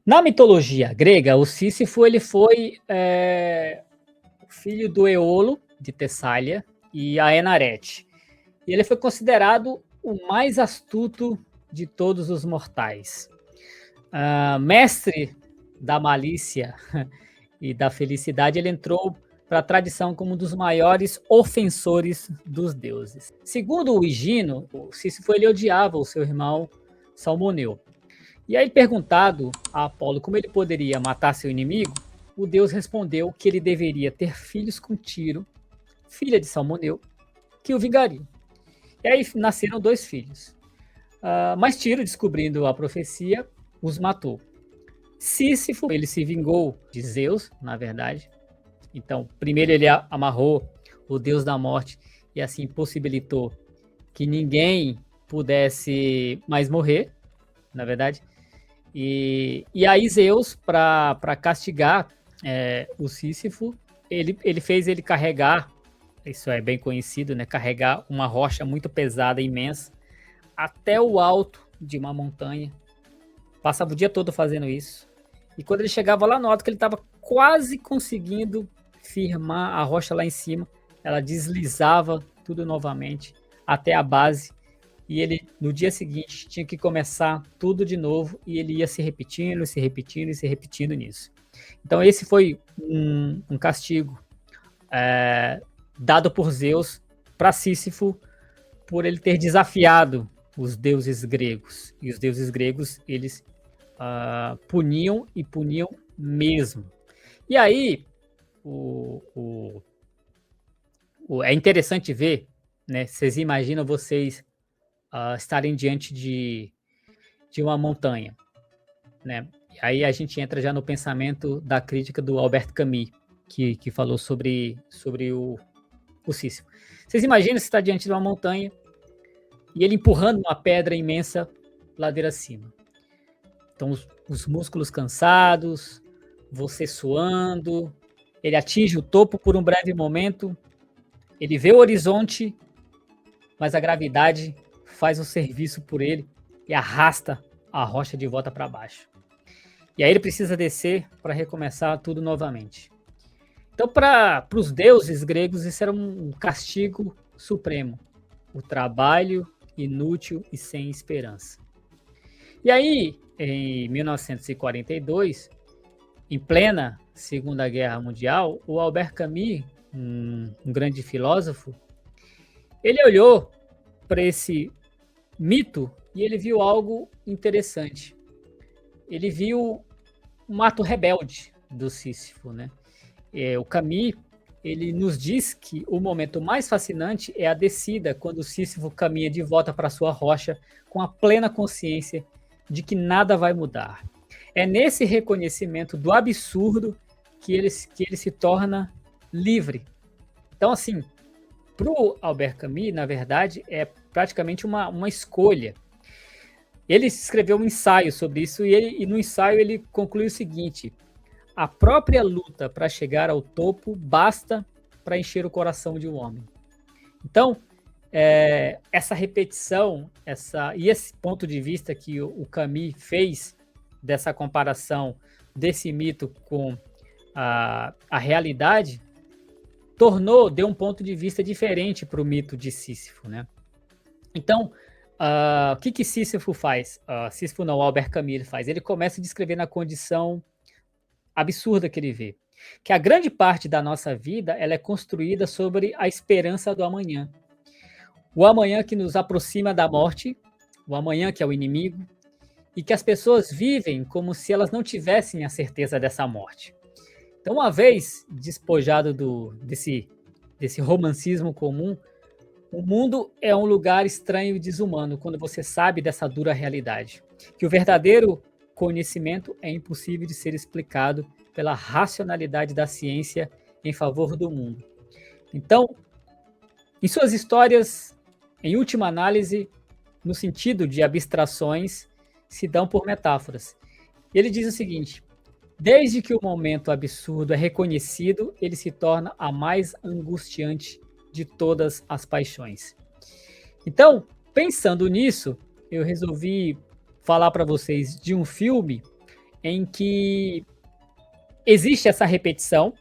Na mitologia grega, o Sísifo ele foi filho do Eolo, de Tessália, e a Enarete. E ele foi considerado o mais astuto de todos os mortais. Mestre da malícia e da felicidade, ele entrou para a tradição como um dos maiores ofensores dos deuses. Segundo o Higino, o Sísifo ele odiava o seu irmão Salmoneu. E aí, perguntado a Apolo como ele poderia matar seu inimigo, o deus respondeu que ele deveria ter filhos com Tiro, filha de Salmoneu, que o vingariam. E aí nasceram 2 filhos. Mas Tiro, descobrindo a profecia, os matou. Sísifo, ele se vingou de Zeus, na verdade. Então, primeiro ele amarrou o deus da morte e assim possibilitou que ninguém pudesse mais morrer, na verdade. E aí Zeus, para castigar o Sísifo, ele fez ele carregar, isso é bem conhecido, né? Carregar uma rocha muito pesada, imensa, até o alto de uma montanha. Passava o dia todo fazendo isso. E quando ele chegava lá no alto, que ele estava quase conseguindo firmar a rocha lá em cima, ela deslizava tudo novamente até a base. E ele, no dia seguinte, tinha que começar tudo de novo e ele ia se repetindo, se repetindo e se repetindo nisso. Então esse foi um castigo dado por Zeus para Sísifo por ele ter desafiado os deuses gregos. E os deuses gregos, eles puniam e puniam mesmo. E aí, é interessante ver, né? Vocês imaginam vocês estarem diante de uma montanha, né? E aí a gente entra já no pensamento da crítica do Albert Camus, que falou sobre o Sísifo. Vocês imaginam você estar diante de uma montanha e ele empurrando uma pedra imensa ladeira acima. Então os músculos cansados, você suando, ele atinge o topo por um breve momento, ele vê o horizonte, mas a gravidade faz o serviço por ele e arrasta a rocha de volta para baixo. E aí ele precisa descer para recomeçar tudo novamente. Então, para os deuses gregos, isso era um castigo supremo. O trabalho inútil e sem esperança. E aí, em 1942, em plena Segunda Guerra Mundial, o Albert Camus, um grande filósofo, ele olhou para esse mito e ele viu algo interessante. Ele viu um ato rebelde do Sísifo, né? O Camus, ele nos diz que o momento mais fascinante é a descida, quando o Sísifo caminha de volta para sua rocha com a plena consciência de que nada vai mudar. É nesse reconhecimento do absurdo que ele se torna livre. Então, assim, para o Albert Camus, na verdade, é praticamente uma escolha. Ele escreveu um ensaio sobre isso e no ensaio ele conclui o seguinte: a própria luta para chegar ao topo basta para encher o coração de um homem. Então, essa repetição, e esse ponto de vista que o Camus fez dessa comparação desse mito com a realidade, deu um ponto de vista diferente para o mito de Sísifo, né? Então, o que Sísifo faz? Sísifo não, Albert Camus ele faz. Ele começa a descrever na condição absurda que ele vê, que a grande parte da nossa vida ela é construída sobre a esperança do amanhã. O amanhã que nos aproxima da morte, o amanhã que é o inimigo, e que as pessoas vivem como se elas não tivessem a certeza dessa morte. Então, uma vez despojado desse romancismo comum, o mundo é um lugar estranho e desumano quando você sabe dessa dura realidade, que o verdadeiro conhecimento é impossível de ser explicado pela racionalidade da ciência em favor do mundo. Então, em suas histórias, em última análise, no sentido de abstrações, se dão por metáforas. Ele diz o seguinte: desde que o momento absurdo é reconhecido, ele se torna a mais angustiante de todas as paixões. Então, pensando nisso, eu resolvi falar para vocês de um filme em que existe essa repetição,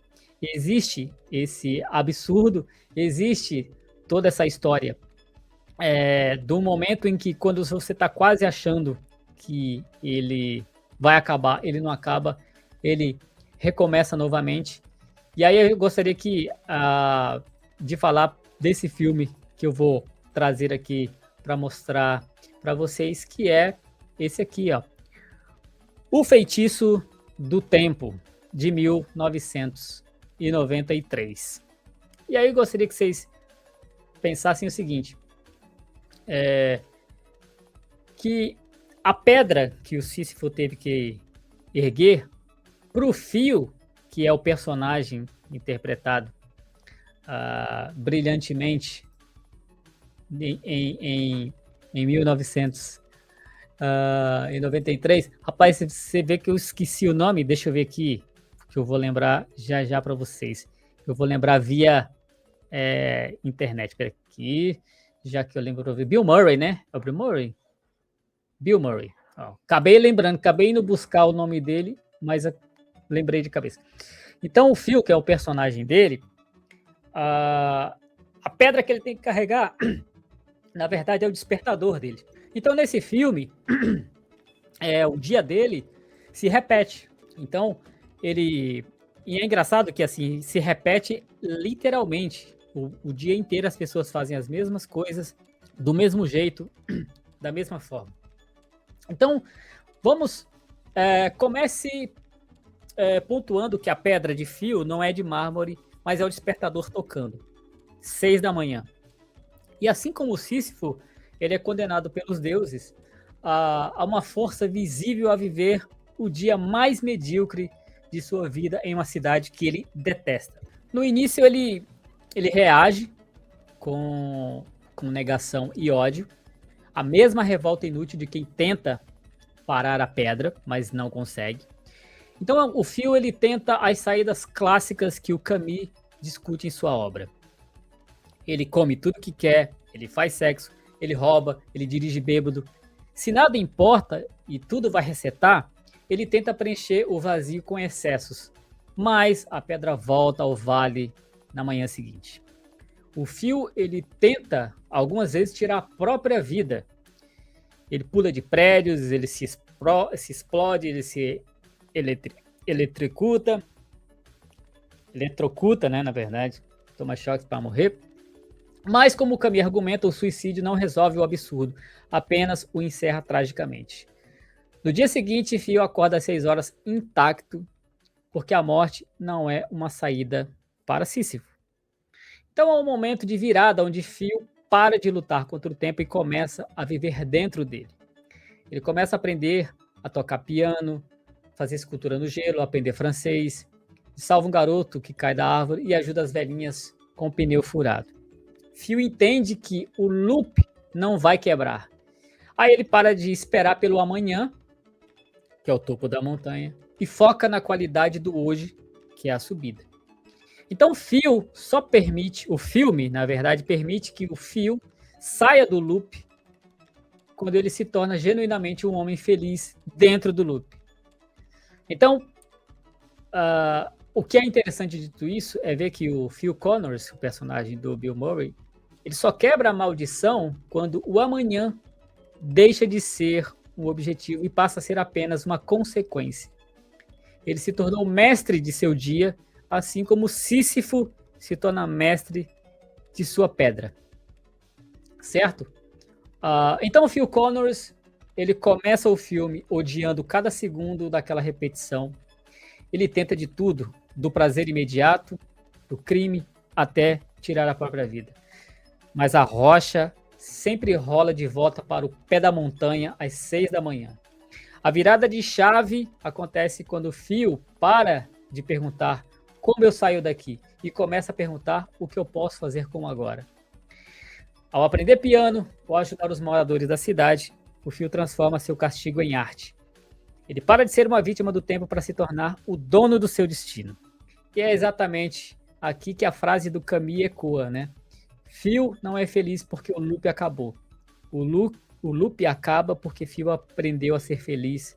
existe esse absurdo, existe toda essa história do momento em que quando você está quase achando que ele vai acabar, ele não acaba, ele recomeça novamente. E aí eu gostaria de falar desse filme que eu vou trazer aqui para mostrar para vocês, que é esse aqui, ó, O Feitiço do Tempo, de 1993. E aí eu gostaria que vocês pensassem o seguinte, que a pedra que o Sísifo teve que erguer, para o Fio, que é o personagem interpretado brilhantemente em 1993. Rapaz, você vê que eu esqueci o nome, deixa eu ver aqui, que eu vou lembrar já para vocês. Eu vou lembrar via internet. Espera aqui, já que eu lembro. Bill Murray, né? É o Bill Murray? Bill Murray. Ó, acabei indo buscar o nome dele, mas lembrei de cabeça. Então o Phil, que é o personagem dele, a pedra que ele tem que carregar, na verdade, é o despertador dele. Então nesse filme, o dia dele se repete. Então e é engraçado que assim se repete literalmente. O dia inteiro as pessoas fazem as mesmas coisas, do mesmo jeito, da mesma forma. Então, vamos, comece pontuando que a pedra de fio não é de mármore, mas é o despertador tocando. 6 da manhã. E assim como o Sísifo, ele é condenado pelos deuses a uma força visível a viver o dia mais medíocre de sua vida em uma cidade que ele detesta. No início, ele reage com negação e ódio, a mesma revolta inútil de quem tenta parar a pedra, mas não consegue. Então o Phil, ele tenta as saídas clássicas que o Camus discute em sua obra. Ele come tudo que quer, ele faz sexo, ele rouba, ele dirige bêbado. Se nada importa e tudo vai resetar, ele tenta preencher o vazio com excessos, mas a pedra volta ao vale na manhã seguinte. O Phil, ele tenta algumas vezes tirar a própria vida. Ele pula de prédios, ele se explode, ele se eletrocuta, né, na verdade, toma choques para morrer. Mas como o Camus argumenta, o suicídio não resolve o absurdo, apenas o encerra tragicamente. No dia seguinte, Phil acorda às 6 horas intacto, porque a morte não é uma saída para Sísifo. Então é um momento de virada onde Phil para de lutar contra o tempo e começa a viver dentro dele. Ele começa a aprender a tocar piano, fazer escultura no gelo, aprender francês, salva um garoto que cai da árvore e ajuda as velhinhas com o pneu furado. Phil entende que o loop não vai quebrar. Aí ele para de esperar pelo amanhã, que é o topo da montanha, e foca na qualidade do hoje, que é a subida. Então o filme, na verdade, permite que o Phil saia do loop quando ele se torna genuinamente um homem feliz dentro do loop. Então, o que é interessante de tudo isso é ver que o Phil Connors, o personagem do Bill Murray, ele só quebra a maldição quando o amanhã deixa de ser um objetivo e passa a ser apenas uma consequência. Ele se tornou mestre de seu dia, assim como Sísifo se torna mestre de sua pedra. Certo? Então o Phil Connors, ele começa o filme odiando cada segundo daquela repetição. Ele tenta de tudo, do prazer imediato, do crime, até tirar a própria vida. Mas a rocha sempre rola de volta para o pé da montanha às 6 da manhã. A virada de chave acontece quando o Phil para de perguntar como eu saio daqui e começa a perguntar o que eu posso fazer como agora. Ao aprender piano ou ajudar os moradores da cidade, o Phil transforma seu castigo em arte. Ele para de ser uma vítima do tempo para se tornar o dono do seu destino. E é exatamente aqui que a frase do Camus ecoa, né? Phil não é feliz porque o loop acabou. O loop acaba porque Phil aprendeu a ser feliz,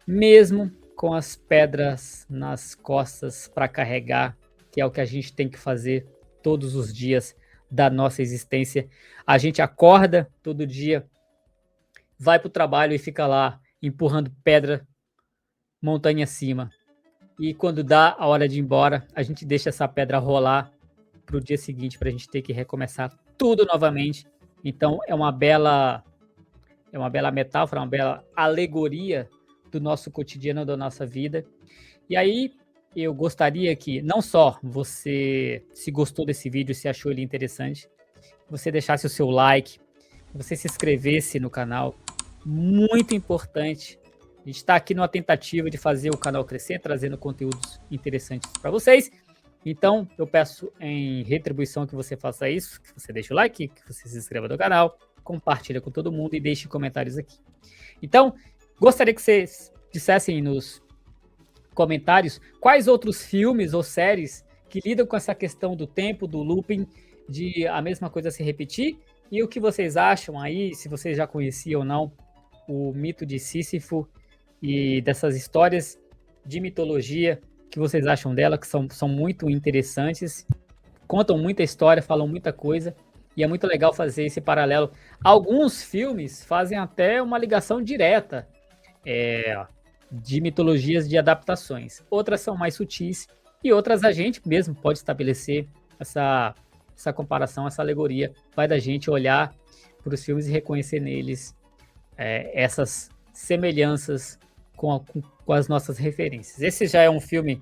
mesmo com as pedras nas costas para carregar, que é o que a gente tem que fazer todos os dias da nossa existência. A gente acorda todo dia, vai para o trabalho e fica lá empurrando pedra montanha acima. E quando dá a hora de ir embora, a gente deixa essa pedra rolar para o dia seguinte, para a gente ter que recomeçar tudo novamente. Então é uma bela metáfora, uma bela alegoria do nosso cotidiano, da nossa vida. E aí eu gostaria que não só você, se gostou desse vídeo, se achou ele interessante, você deixasse o seu like, você se inscrevesse no canal, muito importante. A gente está aqui numa tentativa de fazer o canal crescer, trazendo conteúdos interessantes para vocês. Então, eu peço em retribuição que você faça isso, que você deixe o like, que você se inscreva no canal, compartilhe com todo mundo e deixe comentários aqui. Então, gostaria que vocês dissessem nos comentários quais outros filmes ou séries que lidam com essa questão do tempo, do looping, de a mesma coisa se repetir, e o que vocês acham aí, se vocês já conheciam ou não, o mito de Sísifo e dessas histórias de mitologia, que vocês acham dela, que são muito interessantes, contam muita história, falam muita coisa, e é muito legal fazer esse paralelo. Alguns filmes fazem até uma ligação direta de mitologias de adaptações. Outras são mais sutis, e outras a gente mesmo pode estabelecer essa comparação, essa alegoria. Vai da gente olhar para os filmes e reconhecer neles essas semelhanças com as nossas referências. Esse já é um filme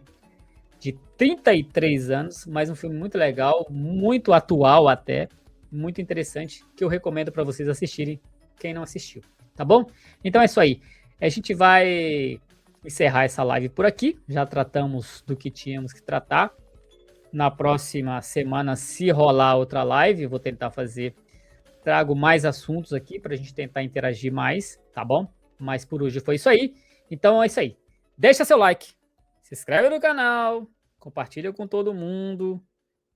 de 33 anos, mas um filme muito legal, muito atual até, muito interessante, que eu recomendo para vocês assistirem, quem não assistiu, tá bom? Então é isso aí. A gente vai encerrar essa live por aqui, já tratamos do que tínhamos que tratar. Na próxima semana, se rolar outra live, eu vou tentar trago mais assuntos aqui para a gente tentar interagir mais, tá bom? Mas por hoje foi isso aí. Então é isso aí. Deixa seu like, se inscreve no canal, compartilha com todo mundo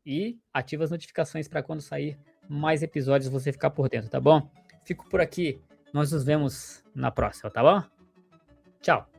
e ativa as notificações para quando sair mais episódios você ficar por dentro, tá bom? Fico por aqui. Nós nos vemos na próxima, tá bom? Tchau.